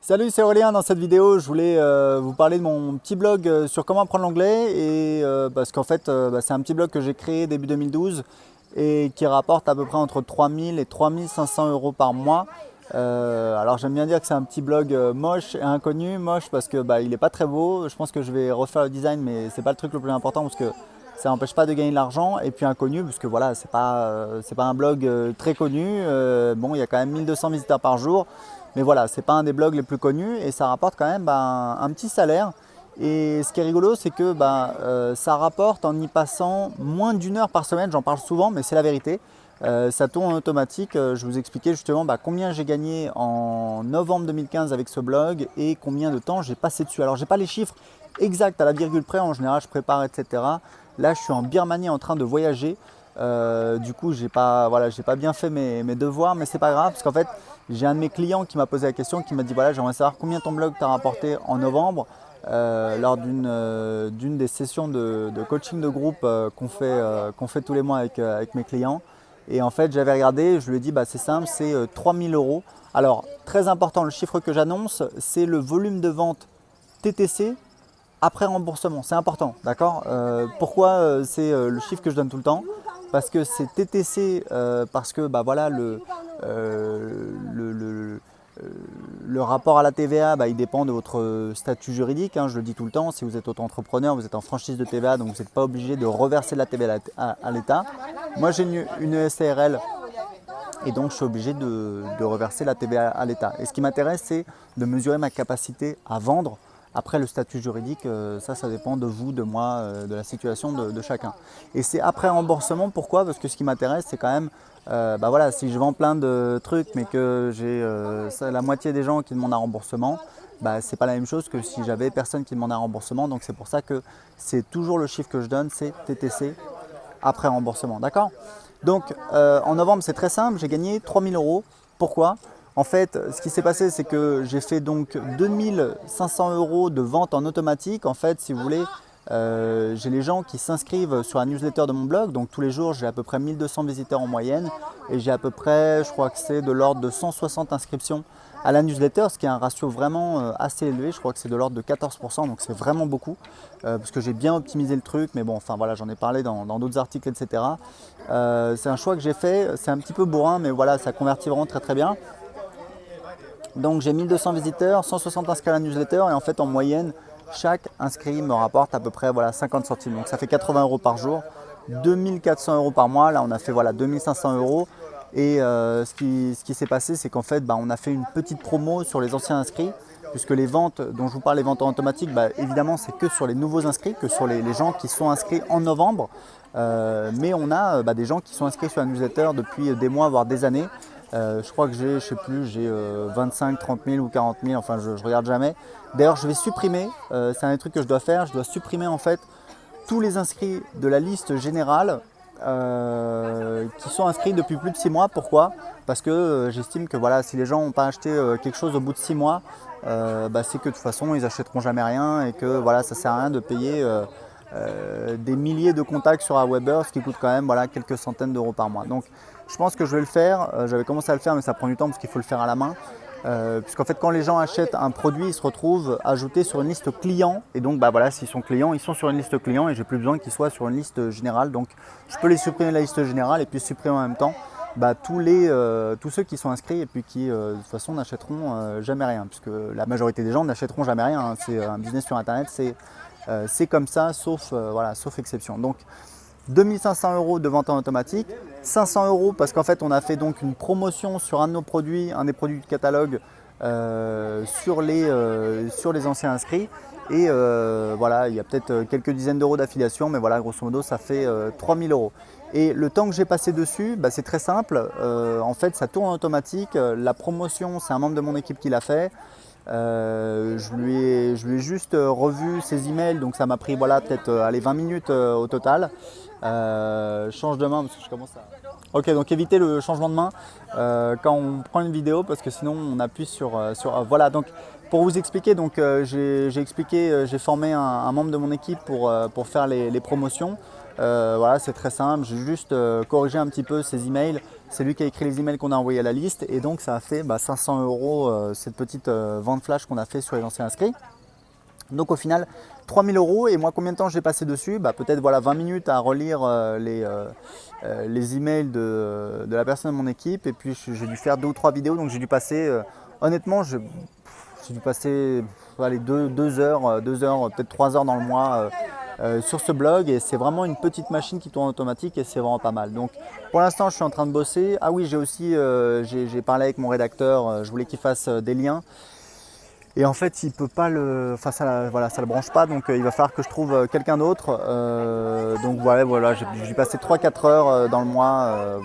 Salut, c'est Aurélien. Dans cette vidéo, je voulais vous parler de mon petit blog sur comment apprendre l'anglais et parce qu'en fait, c'est un petit blog que j'ai créé début 2012 et qui rapporte à peu près entre 3000 et 3500 euros par mois. Alors j'aime bien dire que c'est un petit blog moche et inconnu. Moche parce que il est pas très beau. Je pense que je vais refaire le design, mais c'est pas le truc le plus important parce que ça n'empêche pas de gagner de l'argent. Et puis inconnu parce que voilà, c'est pas un blog très connu. Bon, il y a quand même 1200 visiteurs par jour. Mais voilà, c'est pas un des blogs les plus connus et ça rapporte quand même un petit salaire. Et ce qui est rigolo, c'est que ça rapporte en y passant moins d'une heure par semaine. J'en parle souvent, mais c'est la vérité. Ça tourne en automatique. Je vous expliquais justement combien j'ai gagné en novembre 2015 avec ce blog et combien de temps j'ai passé dessus. Alors, j'ai pas les chiffres exacts à la virgule près. En général, je prépare, etc. Là, je suis en Birmanie en train de voyager. Du coup, j'ai pas bien fait mes devoirs, mais c'est pas grave parce qu'en fait, j'ai un de mes clients qui m'a posé la question, qui m'a dit voilà, j'aimerais savoir combien ton blog t'a rapporté en novembre lors d'une des sessions de coaching de groupe qu'on fait tous les mois avec mes clients. Et en fait, j'avais regardé, je lui ai dit c'est simple, c'est 3000 euros. Alors, très important, le chiffre que j'annonce, c'est le volume de vente TTC après remboursement, c'est important, d'accord. Pourquoi c'est le chiffre que je donne tout le temps? Parce que c'est TTC, parce que voilà, le rapport à la TVA, il dépend de votre statut juridique, hein, je le dis tout le temps. Si vous êtes auto-entrepreneur, vous êtes en franchise de TVA, donc vous n'êtes pas obligé de reverser de la TVA à l'État. Moi, j'ai une SARL et donc je suis obligé de reverser la TVA à l'État. Et ce qui m'intéresse, c'est de mesurer ma capacité à vendre. Après, le statut juridique, ça dépend de vous, de moi, de la situation de chacun. Et c'est après remboursement, pourquoi? Parce que ce qui m'intéresse, c'est quand même, voilà, si je vends plein de trucs, mais que j'ai la moitié des gens qui demandent un remboursement, c'est pas la même chose que si j'avais personne qui demande un remboursement. Donc c'est pour ça que c'est toujours le chiffre que je donne, c'est TTC après remboursement, d'accord? Donc en novembre, c'est très simple, j'ai gagné 3000 euros. Pourquoi? En fait, ce qui s'est passé, c'est que j'ai fait donc 2500 euros de vente en automatique. En fait, si vous voulez, j'ai les gens qui s'inscrivent sur la newsletter de mon blog. Donc tous les jours, j'ai à peu près 1200 visiteurs en moyenne. Et j'ai à peu près, je crois que c'est de l'ordre de 160 inscriptions à la newsletter, ce qui est un ratio vraiment assez élevé. Je crois que c'est de l'ordre de 14%, donc c'est vraiment beaucoup. Parce que j'ai bien optimisé le truc. Mais bon, enfin voilà, j'en ai parlé dans d'autres articles, etc. C'est un choix que j'ai fait. C'est un petit peu bourrin, mais voilà, ça convertit vraiment très très bien. Donc j'ai 1200 visiteurs, 160 inscrits à la newsletter et en fait en moyenne, chaque inscrit me rapporte à peu près 50 centimes. Donc ça fait 80 euros par jour, 2400 euros par mois. Là on a fait 2500 euros. Et ce qui s'est passé, c'est qu'en fait on a fait une petite promo sur les anciens inscrits, puisque les ventes dont je vous parle, les ventes en automatique, évidemment c'est que sur les nouveaux inscrits, que sur les gens qui sont inscrits en novembre. Mais on a des gens qui sont inscrits sur la newsletter depuis des mois, voire des années. Je crois que j'ai, je sais plus, j'ai 25, 30 000 ou 40 000, enfin je regarde jamais. D'ailleurs je vais supprimer, c'est un des trucs que je dois faire, je dois supprimer en fait tous les inscrits de la liste générale qui sont inscrits depuis plus de 6 mois. Pourquoi? Parce que j'estime que voilà, si les gens n'ont pas acheté quelque chose au bout de 6 mois, c'est que de toute façon ils n'achèteront jamais rien et que voilà, ça ne sert à rien de payer des milliers de contacts sur Aweber, ce qui coûte quand même quelques centaines d'euros par mois. Donc je pense que je vais le faire. J'avais commencé à le faire, mais ça prend du temps parce qu'il faut le faire à la main. Puisqu'en fait, quand les gens achètent un produit, ils se retrouvent ajoutés sur une liste client. Et donc, voilà, s'ils sont clients, ils sont sur une liste client et j'ai plus besoin qu'ils soient sur une liste générale. Donc, je peux les supprimer de la liste générale et puis supprimer en même temps tous ceux qui sont inscrits et puis qui, de toute façon, n'achèteront jamais rien. Puisque la majorité des gens n'achèteront jamais rien, hein. C'est un business sur Internet, c'est comme ça, sauf exception. Donc, 2500 euros de vente en automatique, 500 euros parce qu'en fait on a fait donc une promotion sur un de nos produits, un des produits du catalogue sur les anciens inscrits et voilà, il y a peut-être quelques dizaines d'euros d'affiliation, mais voilà, grosso modo ça fait 3000 euros. Et le temps que j'ai passé dessus, c'est très simple, en fait ça tourne en automatique, la promotion c'est un membre de mon équipe qui l'a fait. Je lui ai juste revu ses emails, donc ça m'a pris peut-être 20 minutes au total. Change de main parce que je commence à... Ok, donc évitez le changement de main quand on prend une vidéo parce que sinon on appuie voilà, donc pour vous expliquer, donc j'ai expliqué, j'ai formé un membre de mon équipe pour faire les promotions. Voilà, c'est très simple, j'ai juste corrigé un petit peu ses emails. C'est lui qui a écrit les emails qu'on a envoyés à la liste et donc ça a fait 500 euros cette petite vente flash qu'on a fait sur les anciens inscrits. Donc au final 3000 euros et moi combien de temps j'ai passé dessus? Peut-être voilà 20 minutes à relire les emails de la personne de mon équipe et puis j'ai dû faire 2 ou 3 vidéos donc j'ai dû passer honnêtement j'ai dû passer allez, 2 heures, peut-être 3 heures dans le mois sur ce blog et c'est vraiment une petite machine qui tourne automatique et c'est vraiment pas mal. Donc pour l'instant je suis en train de bosser. Ah oui j'ai aussi j'ai parlé avec mon rédacteur, je voulais qu'il fasse des liens. Et en fait, il peut pas enfin voilà, ça le branche pas, donc il va falloir que je trouve quelqu'un d'autre. Donc voilà, j'ai passé 3-4 heures dans le mois,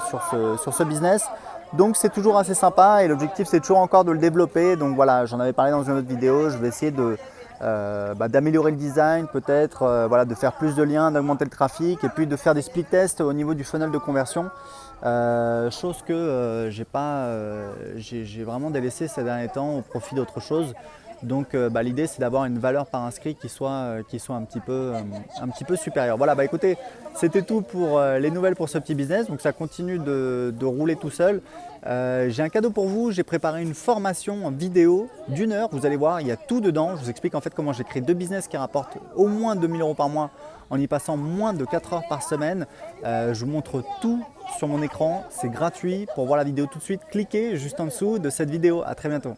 sur ce business. Donc c'est toujours assez sympa et l'objectif c'est toujours encore de le développer. Donc voilà, j'en avais parlé dans une autre vidéo. Je vais essayer d'améliorer le design, peut-être, voilà, de faire plus de liens, d'augmenter le trafic et puis de faire des split tests au niveau du funnel de conversion. Chose que j'ai vraiment délaissé ces derniers temps au profit d'autre chose. Donc l'idée c'est d'avoir une valeur par inscrit qui soit un petit peu supérieure. Voilà, écoutez, c'était tout pour les nouvelles pour ce petit business. Donc ça continue de rouler tout seul. J'ai un cadeau pour vous, j'ai préparé une formation en vidéo d'1 heure. Vous allez voir, il y a tout dedans. Je vous explique en fait comment j'ai créé 2 business qui rapportent au moins 2000 euros par mois en y passant moins de 4 heures par semaine. Je vous montre tout sur mon écran, c'est gratuit. Pour voir la vidéo tout de suite, cliquez juste en dessous de cette vidéo. À très bientôt.